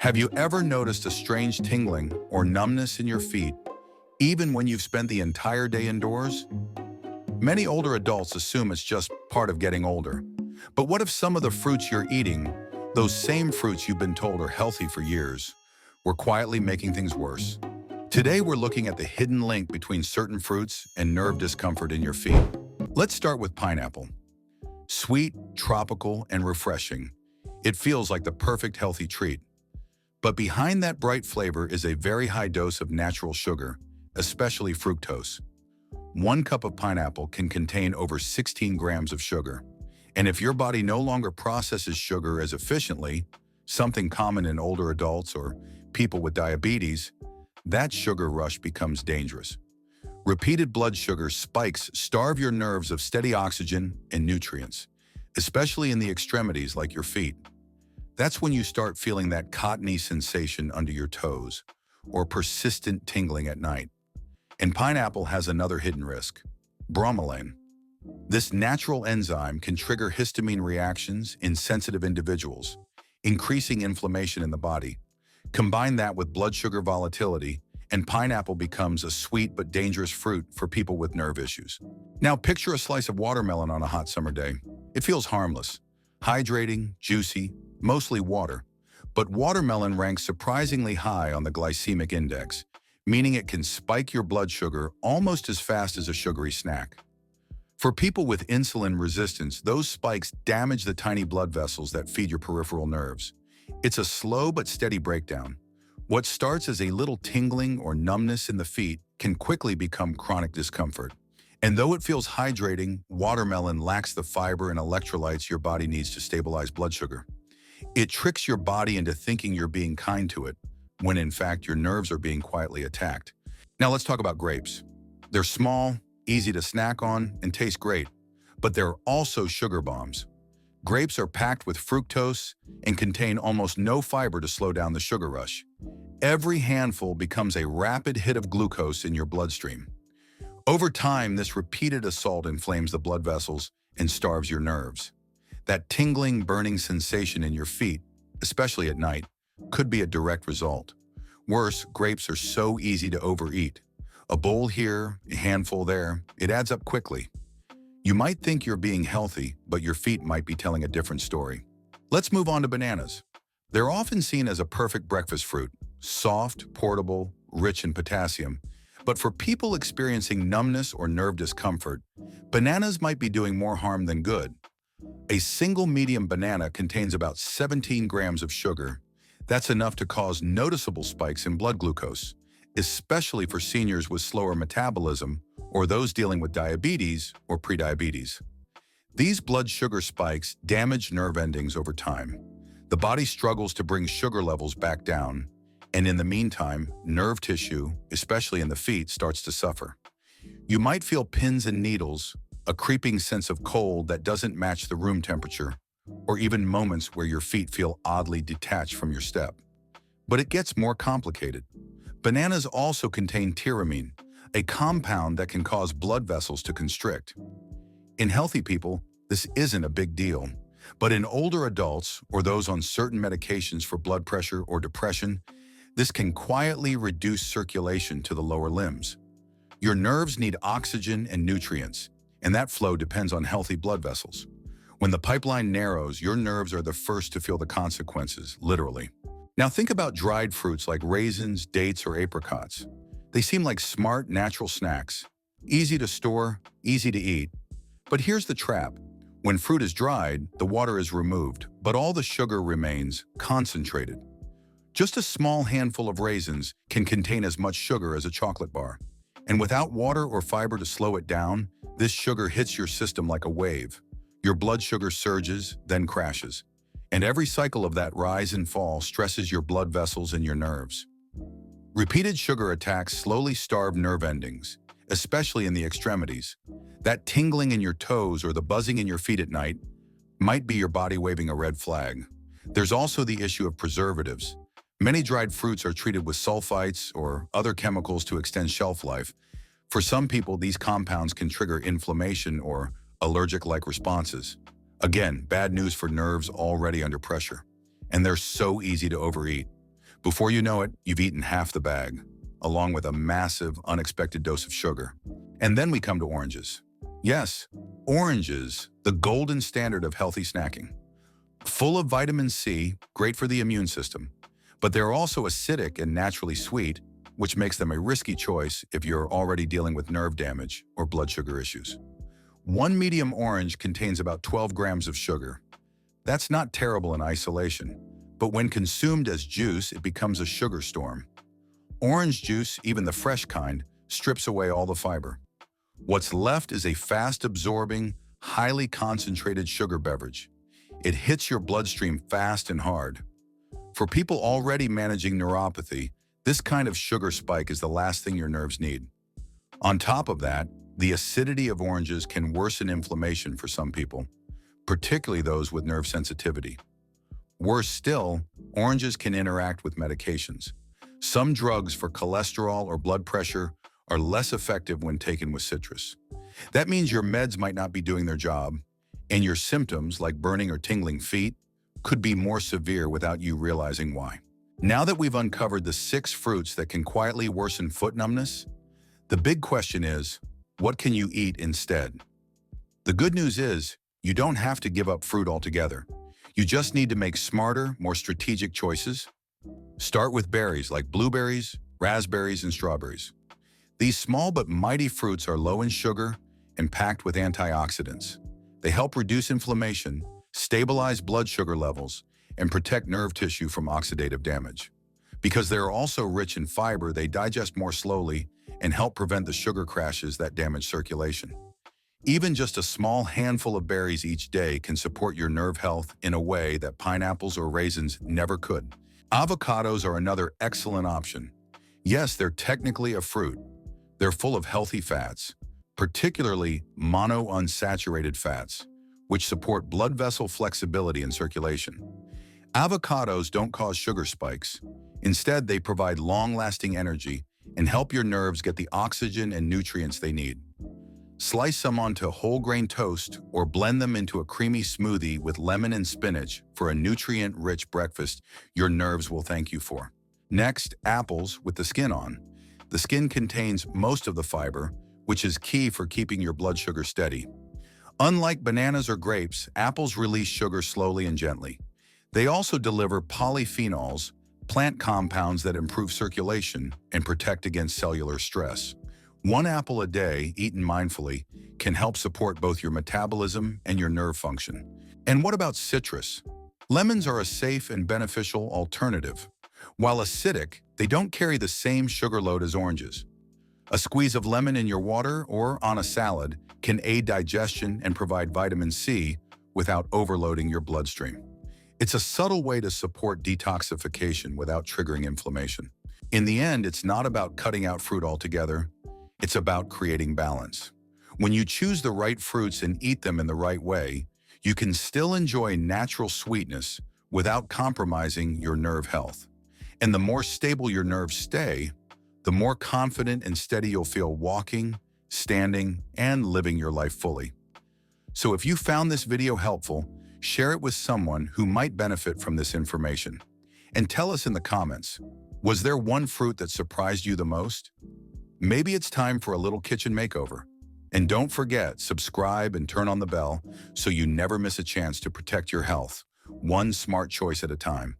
Have you ever noticed a strange tingling or numbness in your feet, even when you've spent the entire day indoors? Many older adults assume it's just part of getting older. But what if some of the fruits you're eating, those same fruits you've been told are healthy for years, were quietly making things worse? Today we're looking at the hidden link between certain fruits and nerve discomfort in your feet. Let's start with pineapple. Sweet, tropical, and refreshing. It feels like the perfect healthy treat. But behind that bright flavor is a very high dose of natural sugar, especially fructose. 1 cup of pineapple can contain over 16 grams of sugar. And if your body no longer processes sugar as efficiently, something common in older adults or people with diabetes, that sugar rush becomes dangerous. Repeated blood sugar spikes starve your nerves of steady oxygen and nutrients, especially in the extremities like your feet. That's when you start feeling that cottony sensation under your toes or persistent tingling at night. And pineapple has another hidden risk: bromelain. This natural enzyme can trigger histamine reactions in sensitive individuals, increasing inflammation in the body. Combine that with blood sugar volatility, and pineapple becomes a sweet but dangerous fruit for people with nerve issues. Now picture a slice of watermelon on a hot summer day. It feels harmless, hydrating, juicy, mostly water. But watermelon ranks surprisingly high on the glycemic index, meaning it can spike your blood sugar almost as fast as a sugary snack. For people with insulin resistance, those spikes damage the tiny blood vessels that feed your peripheral nerves. It's a slow but steady breakdown. What starts as a little tingling or numbness in the feet can quickly become chronic discomfort. And though it feels hydrating, watermelon lacks the fiber and electrolytes your body needs to stabilize blood sugar. It tricks your body into thinking you're being kind to it, when in fact your nerves are being quietly attacked. Now let's talk about grapes. They're small, easy to snack on, and taste great, but they're also sugar bombs. Grapes are packed with fructose and contain almost no fiber to slow down the sugar rush. Every handful becomes a rapid hit of glucose in your bloodstream. Over time, this repeated assault inflames the blood vessels and starves your nerves. That tingling, burning sensation in your feet, especially at night, could be a direct result. Worse, grapes are so easy to overeat. A bowl here, a handful there, it adds up quickly. You might think you're being healthy, but your feet might be telling a different story. Let's move on to bananas. They're often seen as a perfect breakfast fruit, soft, portable, rich in potassium. But for people experiencing numbness or nerve discomfort, bananas might be doing more harm than good. A single medium banana contains about 17 grams of sugar. That's enough to cause noticeable spikes in blood glucose, especially for seniors with slower metabolism or those dealing with diabetes or prediabetes. These blood sugar spikes damage nerve endings over time. The body struggles to bring sugar levels back down, and in the meantime, nerve tissue, especially in the feet, starts to suffer. You might feel pins and needles, a creeping sense of cold that doesn't match the room temperature, or even moments where your feet feel oddly detached from your step. But it gets more complicated. Bananas also contain tyramine, a compound that can cause blood vessels to constrict. In healthy people, this isn't a big deal, but in older adults or those on certain medications for blood pressure or depression, this can quietly reduce circulation to the lower limbs. Your nerves need oxygen and nutrients, and that flow depends on healthy blood vessels. When the pipeline narrows, your nerves are the first to feel the consequences, literally. Now think about dried fruits like raisins, dates, or apricots. They seem like smart, natural snacks. Easy to store, easy to eat. But here's the trap. When fruit is dried, the water is removed, but all the sugar remains concentrated. Just a small handful of raisins can contain as much sugar as a chocolate bar. And without water or fiber to slow it down, this sugar hits your system like a wave. Your blood sugar surges, then crashes. And every cycle of that rise and fall stresses your blood vessels and your nerves. Repeated sugar attacks slowly starve nerve endings, especially in the extremities. That tingling in your toes or the buzzing in your feet at night might be your body waving a red flag. There's also the issue of preservatives. Many dried fruits are treated with sulfites or other chemicals to extend shelf life. For some people, these compounds can trigger inflammation or allergic-like responses. Again, bad news for nerves already under pressure. And they're so easy to overeat. Before you know it, you've eaten half the bag, along with a massive, unexpected dose of sugar. And then we come to oranges. Yes, oranges, the golden standard of healthy snacking. Full of vitamin C, great for the immune system. But they're also acidic and naturally sweet, which makes them a risky choice if you're already dealing with nerve damage or blood sugar issues. One medium orange contains about 12 grams of sugar. That's not terrible in isolation, but when consumed as juice, it becomes a sugar storm. Orange juice, even the fresh kind, strips away all the fiber. What's left is a fast-absorbing, highly concentrated sugar beverage. It hits your bloodstream fast and hard. For people already managing neuropathy, this kind of sugar spike is the last thing your nerves need. On top of that, the acidity of oranges can worsen inflammation for some people, particularly those with nerve sensitivity. Worse still, oranges can interact with medications. Some drugs for cholesterol or blood pressure are less effective when taken with citrus. That means your meds might not be doing their job, and your symptoms, like burning or tingling feet, could be more severe without you realizing why. Now that we've uncovered the 6 fruits that can quietly worsen foot numbness, the big question is, what can you eat instead? The good news is, you don't have to give up fruit altogether. You just need to make smarter, more strategic choices. Start with berries like blueberries, raspberries, and strawberries. These small but mighty fruits are low in sugar and packed with antioxidants. They help reduce inflammation, stabilize blood sugar levels, and protect nerve tissue from oxidative damage. Because they are also rich in fiber, they digest more slowly and help prevent the sugar crashes that damage circulation. Even just a small handful of berries each day can support your nerve health in a way that pineapples or raisins never could. Avocados are another excellent option. Yes, they're technically a fruit. They're full of healthy fats, particularly monounsaturated fats, which support blood vessel flexibility and circulation. Avocados don't cause sugar spikes. Instead, they provide long-lasting energy and help your nerves get the oxygen and nutrients they need. Slice some onto whole grain toast or blend them into a creamy smoothie with lemon and spinach for a nutrient-rich breakfast your nerves will thank you for. Next, apples with the skin on. The skin contains most of the fiber, which is key for keeping your blood sugar steady. Unlike bananas or grapes, apples release sugar slowly and gently. They also deliver polyphenols, plant compounds that improve circulation and protect against cellular stress. One apple a day, eaten mindfully, can help support both your metabolism and your nerve function. And what about citrus? Lemons are a safe and beneficial alternative. While acidic, they don't carry the same sugar load as oranges. A squeeze of lemon in your water or on a salad can aid digestion and provide vitamin C without overloading your bloodstream. It's a subtle way to support detoxification without triggering inflammation. In the end, it's not about cutting out fruit altogether. It's about creating balance. When you choose the right fruits and eat them in the right way, you can still enjoy natural sweetness without compromising your nerve health. And the more stable your nerves stay, the more confident and steady you'll feel walking, standing, and living your life fully. So if you found this video helpful, share it with someone who might benefit from this information. And tell us in the comments, was there one fruit that surprised you the most? Maybe it's time for a little kitchen makeover. And don't forget, subscribe and turn on the bell so you never miss a chance to protect your health, one smart choice at a time.